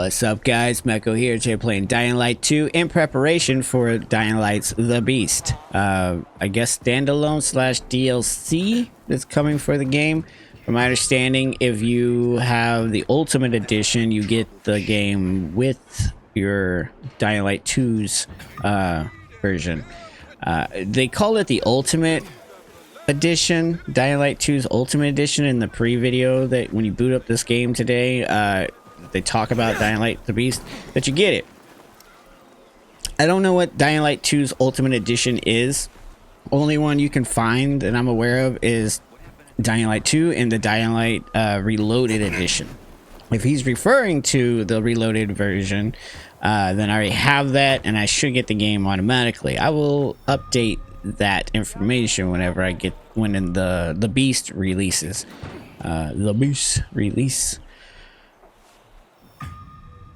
What's up, guys? MECKO here, today playing Dying Light 2 in preparation for Dying Light's The Beast. I guess standalone slash DLC that's coming for the game. From my understanding, if you have the Ultimate Edition, you get the game with your Dying Light 2's version. They call it the Ultimate Edition, Dying Light 2's Ultimate Edition in the pre-video that when you boot up this game today, they talk about Dying Light the Beast, that you get it. I don't know what Dying Light 2's Ultimate Edition is. Only one you can find that I'm aware of is Dying Light 2 and the Dying Light Reloaded Edition. If he's referring to the Reloaded version, then I already have that and I should get the game automatically. I will update that information whenever I get when the Beast releases. The Beast release.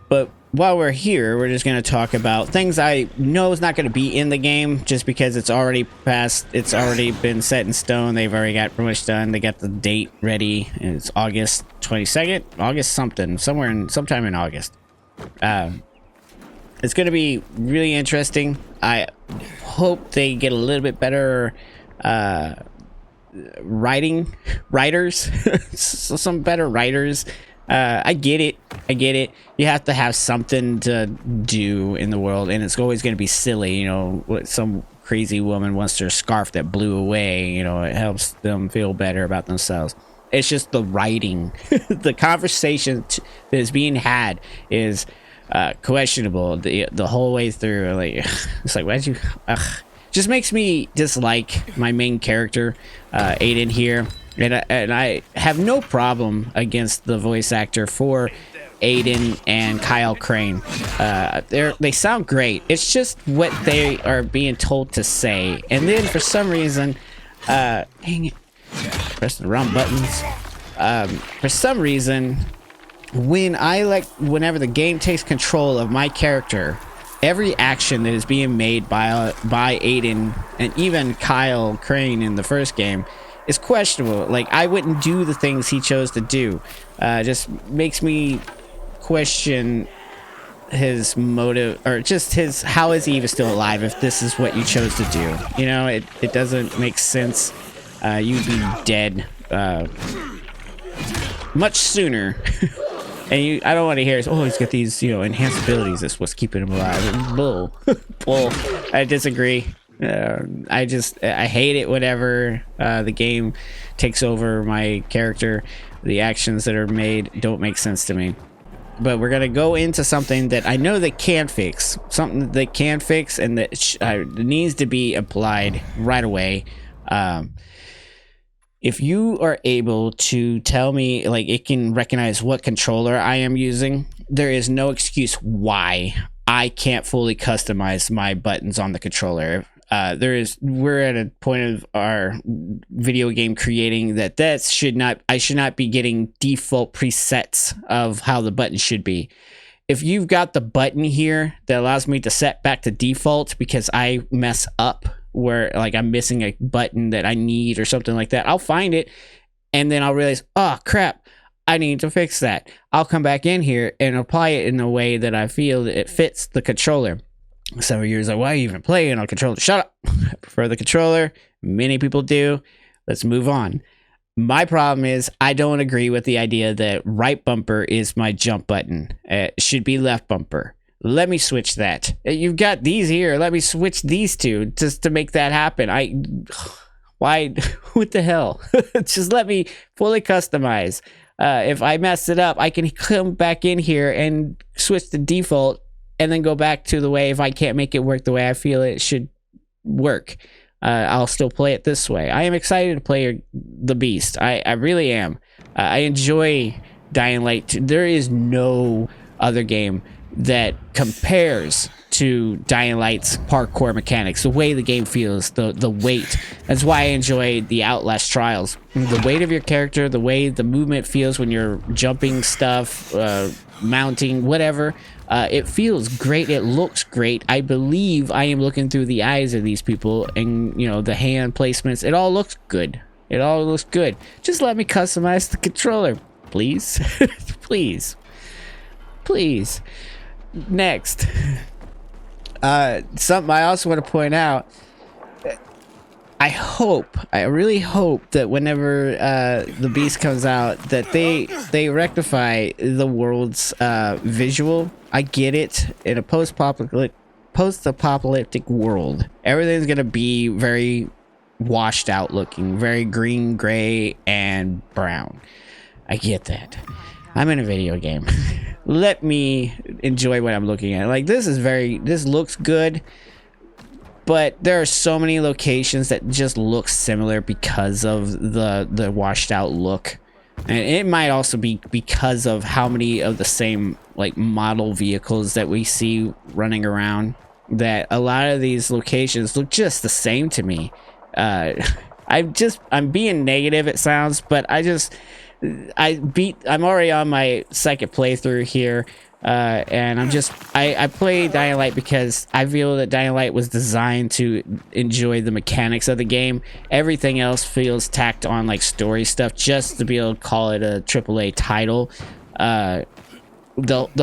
But while we're here, we're just going to talk about things I know is not going to be in the game just because it's already passed. It's already been set in stone. They've already got pretty much done. They got the date ready. And it's August 22nd, August something, sometime in August. It's going to be really interesting. I hope they get a little bit better writers, some better writers. I get it. You have to have something to do in the world, and it's always going to be silly. You know, what some crazy woman wants their scarf that blew away. You know, it helps them feel better about themselves. It's just the writing, the conversation that is being had is questionable the whole way through. Like, it's like, why'd you? Just makes me dislike my main character, Aiden here. And I have no problem against the voice actor for Aiden and Kyle Crane. They sound great. It's just what they are being told to say. And then for some reason, dang it, pressing the wrong buttons. For some reason, whenever the game takes control of my character, every action that is being made by Aiden and even Kyle Crane in the first game is questionable. Like, I wouldn't do the things he chose to do. Just makes me question his motive, or just how is he even still alive if this is what you chose to do? You know, it doesn't make sense. You'd be dead much sooner. And I don't want to hear, oh, he's got these, enhanced abilities. That's what's keeping him alive. Bull. Bull. I disagree. I hate it whenever the game takes over my character. The actions that are made don't make sense to me. But we're gonna go into something that I know they can fix, and that needs to be applied right away. If you are able to tell me, like, it can recognize what controller I am using, there is no excuse why I can't fully customize my buttons on the controller. We're at a point of our video game creating that I should not be getting default presets of how the button should be. If you've got the button here that allows me to set back to default because I mess up where, like, I'm missing a button that I need or something like that, I'll find it and then I'll realize, oh crap, I need to fix that. I'll come back in here and apply it in a way that I feel that it fits the controller. Some of you are like, why are you even playing on controller? Shut up. I prefer the controller. Many people do. Let's move on. My problem is I don't agree with the idea that right bumper is my jump button. It should be left bumper. Let me switch that. You've got these here. Let me switch these two just to make that happen. Why? What the hell? Just let me fully customize. If I mess it up, I can come back in here and switch the default and then go back to the way. If I can't make it work the way I feel it should work, I'll still play it this way. I am excited to play the Beast. I really am. I enjoy Dying Light 2. There is no other game that compares to Dying Light's parkour mechanics, the way the game feels, the weight. That's why I enjoy the Outlast Trials. The weight of your character, the way the movement feels when you're jumping stuff, mounting, whatever. It feels great. It looks great. I believe I am looking through the eyes of these people, and the hand placements. It all looks good. It all looks good. Just let me customize the controller, please. Please. Please. Next. Something I also want to point out. I really hope that whenever the beast comes out, that they rectify the world's visual. I get it. In a post-apocalyptic world, everything's gonna be very washed out looking, very green, gray, and brown. I get that. I'm in a video game. Let me enjoy what I'm looking at. Like, this looks good. But there are so many locations that just look similar because of the washed out look. And it might also be because of how many of the same like model vehicles that we see running around, that a lot of these locations look just the same to me. I'm being negative, it sounds, but I'm already on my second playthrough here. And I play Dying Light because I feel that Dying Light was designed to enjoy the mechanics of the game. Everything else feels tacked on like story stuff just to be able to call it a AAA title. The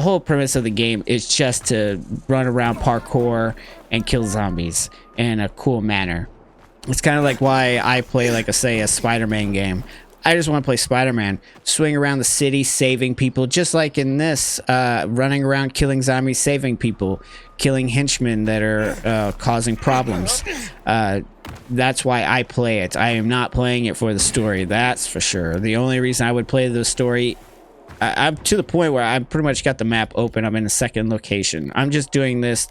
whole premise of the game is just to run around, parkour, and kill zombies in a cool manner. It's kind of like why I play, like, a Spider-Man game. I just want to play Spider-Man, swing around the city, saving people, just like in this, running around, killing zombies, saving people, killing henchmen that are causing problems. That's why I play it. I am not playing it for the story, that's for sure. The only reason I would play the story, I'm to the point where I've pretty much got the map open. I'm in the second location. I'm just doing this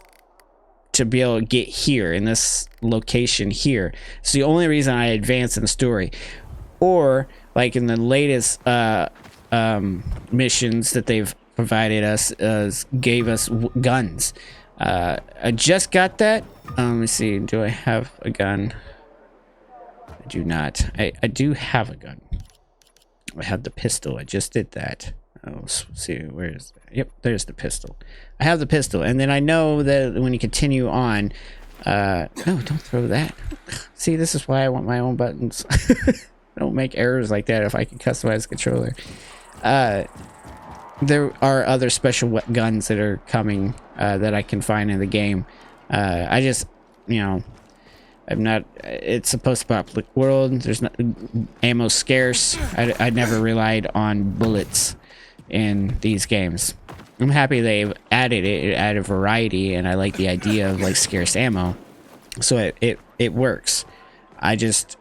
to be able to get here, in this location here. It's the only reason I advance in the story. Or, like in the latest missions that they've provided us, gave us guns. I just got that. Let me see. Do I have a gun? I do not. I do have a gun. I have the pistol. I just did that. Let's see. Where is that? Yep, there's the pistol. I have the pistol. And then I know that when you continue on... no, don't throw that. See, this is why I want my own buttons. Don't make errors like that if I can customize the controller. There are other special guns that are coming that I can find in the game. I just, I'm not... It's a post-apocalyptic world. There's not... Ammo's scarce. I never relied on bullets in these games. I'm happy they've added it. It added variety, and I like the idea of, like, scarce ammo. So it works. I just...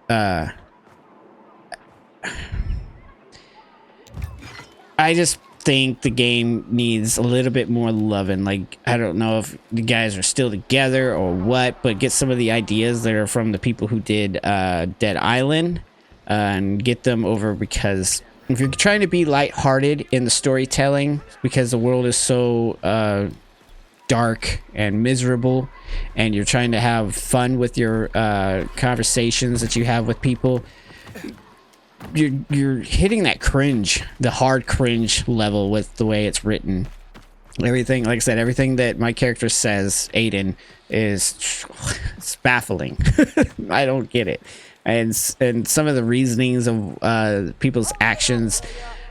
I just think the game needs a little bit more loving. Like, I don't know if the guys are still together or what, but get some of the ideas that are from the people who did Dead Island and get them over, because if you're trying to be lighthearted in the storytelling, because the world is so dark and miserable, and you're trying to have fun with your conversations that you have with people, you're hitting that cringe, the hard cringe level with the way it's written. Everything, like I said, everything that my character says, Aiden, it's baffling. I don't get it. And some of the reasonings of people's actions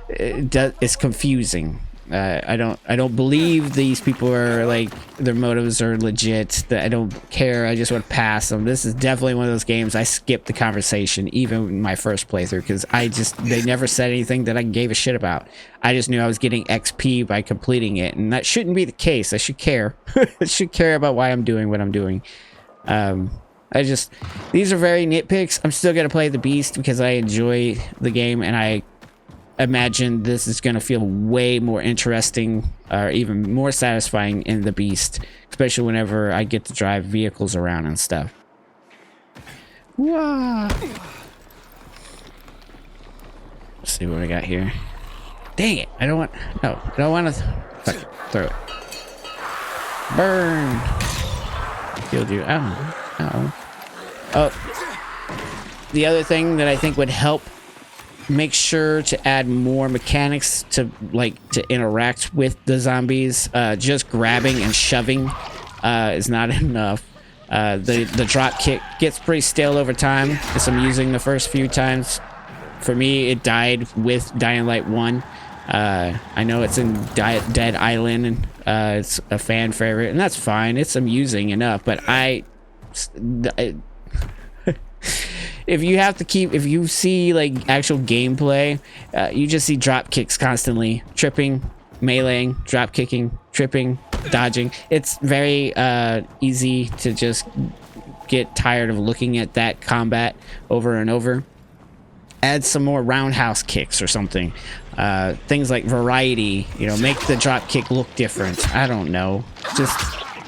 is confusing. I don't believe these people are, like, their motives are legit. That I don't care. I just want to pass them. This is definitely one of those games I skipped the conversation, even in my first playthrough, because they never said anything that I gave a shit about. I just knew I was getting XP by completing it, and that shouldn't be the case. I should care. I should care about why I'm doing what I'm doing. These are very nitpicks. I'm still gonna play the Beast because I enjoy the game, and I imagine this is going to feel way more interesting or even more satisfying in the Beast, especially whenever I get to drive vehicles around and stuff. Whoa. Let's see what I got here. Dang it. I don't want to fuck it, throw it. Burn. Killed you. Oh. The other thing that I think would help, make sure to add more mechanics to interact with the zombies. Just grabbing and shoving is not enough. The drop kick gets pretty stale over time, as I'm using the first few times. For me, it died with Dying Light 1. I know it's in Dead Island, and it's a fan favorite, and that's fine. It's amusing enough, but if you see like actual gameplay, you just see drop kicks constantly, tripping, meleeing, drop kicking, tripping, dodging. It's very easy to just get tired of looking at that combat over and over. Add some more roundhouse kicks or something. Things like variety, you know, make the drop kick look different. I don't know.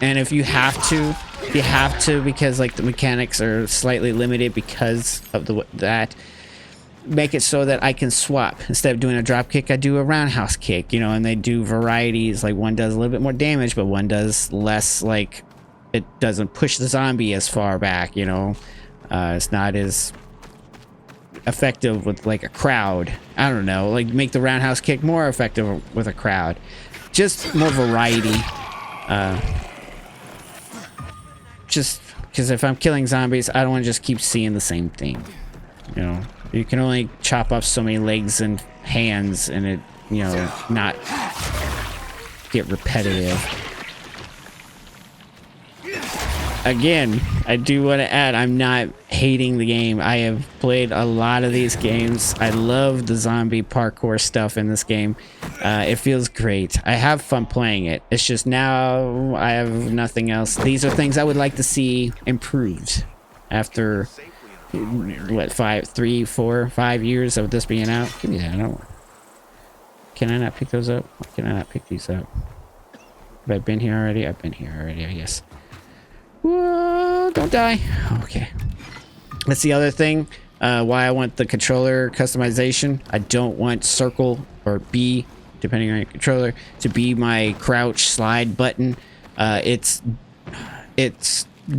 And if you have to, because like the mechanics are slightly limited because of that, make it so that I can swap. Instead of doing a drop kick, I do a roundhouse kick, you know, and they do varieties. Like one does a little bit more damage, but one does less, like it doesn't push the zombie as far back, you know. It's not as effective with like a crowd. I don't know, like make the roundhouse kick more effective with a crowd. Just more variety. Just because if I'm killing zombies, I don't want to just keep seeing the same thing. You know, you can only chop off so many legs and hands and it, you know, not get repetitive. Again, I do want to add, I'm not hating the game. I have played a lot of these games. I love the zombie parkour stuff in this game. It feels great. I have fun playing it. It's just now I have nothing else. These are things I would like to see improved after, what, 3, 4, 5 years of this being out. Give me that. Can I not pick those up? Why can I not pick these up? Have I been here already? I've been here already, I guess. Whoa, don't die. Okay. That's the other thing. Why I want the controller customization. I don't want circle or B, depending on your controller, to be my crouch slide button. It's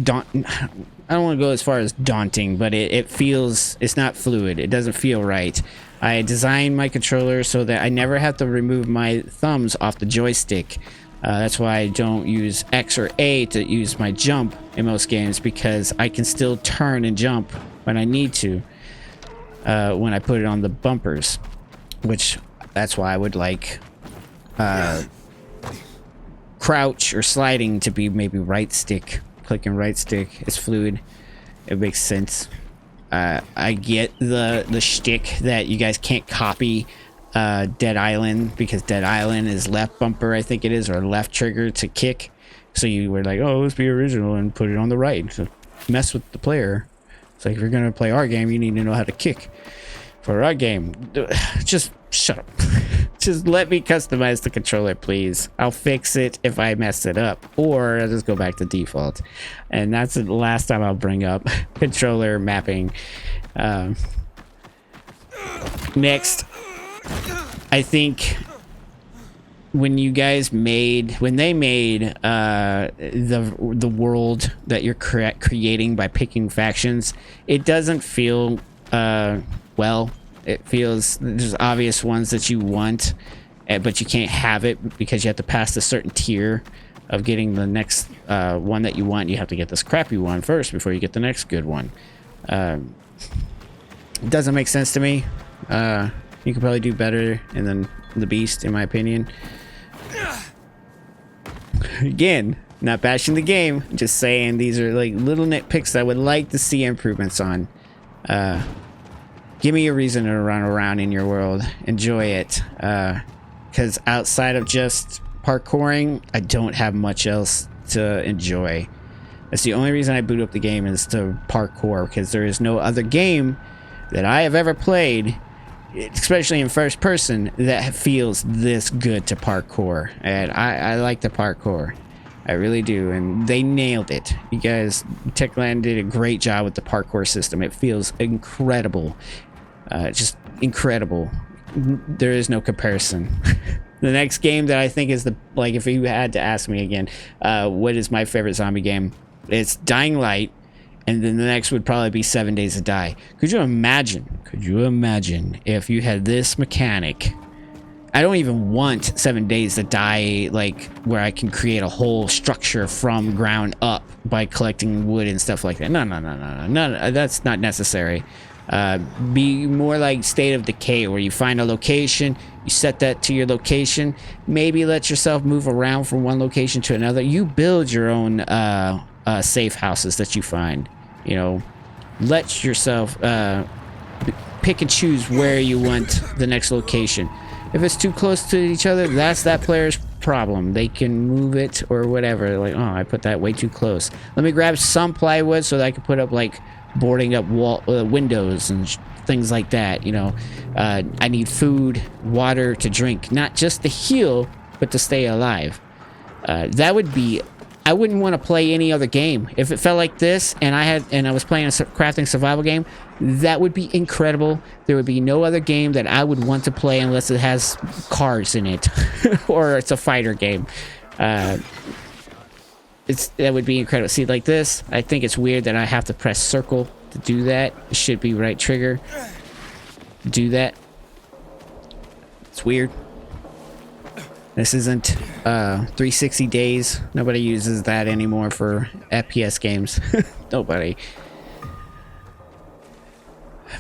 daunting. I don't want to go as far as daunting, but it's not fluid. It doesn't feel right. I designed my controller so that I never have to remove my thumbs off the joystick. That's why I don't use X or A to use my jump in most games, because I can still turn and jump when I need to when I put it on the bumpers, which that's why I would like crouch or sliding to be maybe right stick. Click and right stick. It's fluid. It makes sense. I get the shtick that you guys can't copy Dead Island, because Dead Island is left bumper, I think it is, or left trigger to kick. So you were like, oh, let's be original and put it on the right. So mess with the player. It's like, if you're gonna play our game, you need to know how to kick for our game. Just shut up. Just let me customize the controller, please. I'll fix it if I mess it up, or I'll just go back to default. And that's the last time I'll bring up controller mapping. Next, I think when they made the world that you're creating by picking factions, it doesn't feel well. It feels there's obvious ones that you want, but you can't have it because you have to pass a certain tier of getting the next one that you want. You have to get this crappy one first before you get the next good one. It doesn't make sense to me. You could probably do better than the Beast, in my opinion. Again, not bashing the game, just saying these are like little nitpicks I would like to see improvements on. Give me a reason to run around in your world. Enjoy it. Because outside of just parkouring, I don't have much else to enjoy. That's the only reason I boot up the game, is to parkour, because there is no other game that I have ever played, especially in first person, that feels this good to parkour. And I like the parkour. I really do. And they nailed it. You guys, Techland did a great job with the parkour system. It feels incredible. Just incredible. There is no comparison. The next game that I think is if you had to ask me again, what is my favorite zombie game? It's Dying Light. And then the next would probably be 7 Days to Die. Could you imagine if you had this mechanic? I don't even want 7 Days to Die, like where I can create a whole structure from ground up by collecting wood and stuff like that. No. That's not necessary. Be more like State of Decay, where you find a location, you set that to your location, maybe let yourself move around from one location to another. You build your own safe houses that you find. You know, let yourself pick and choose where you want the next location. If it's too close to each other, that's that player's problem. They can move it or whatever. Like, oh, I put that way too close. Let me grab some plywood so that I can put up like boarding up wall windows and things like that. You know, I need food, water to drink, not just to heal, but to stay alive. That would be. I wouldn't want to play any other game if it felt like this, and I was playing a crafting survival game. That would be incredible. There would be no other game that I would want to play unless it has cars in it, or it's a fighter game. That would be incredible. See, like this, I think it's weird that I have to press circle to do that. It should be right trigger. Do that. It's weird. This isn't 360 days. Nobody uses that anymore for FPS games. Nobody.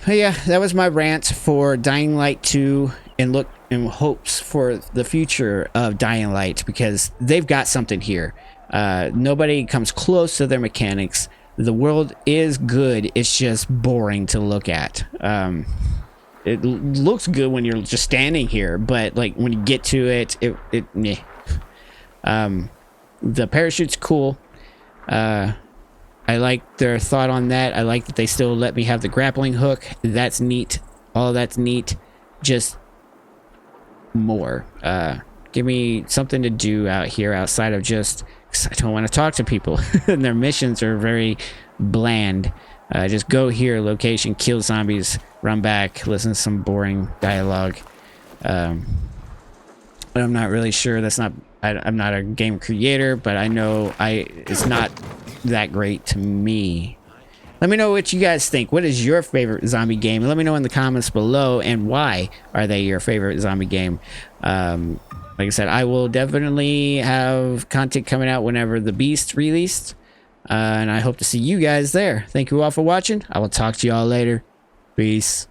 But yeah, that was my rant for Dying Light 2, and look in hopes for the future of Dying Light, because they've got something here. Nobody comes close to their mechanics. The world is good. It's just boring to look at. It looks good when you're just standing here, but like when you get to it, meh. The parachute's cool. I like their thought on that. I like that they still let me have the grappling hook. That's neat. All that's neat. Just more. Give me something to do out here outside of just, 'cause I don't want to talk to people. And their missions are very bland. Just go here, location, kill zombies, run back, listen to some boring dialogue. But I'm not really sure. I'm not a game creator, but I know it's not that great to me. Let me know what you guys think. What is your favorite zombie game? Let me know in the comments below, and why are they your favorite zombie game? Like I said, I will definitely have content coming out whenever the Beast released. And I hope to see you guys there. Thank you all for watching. I will talk to you all later. Peace.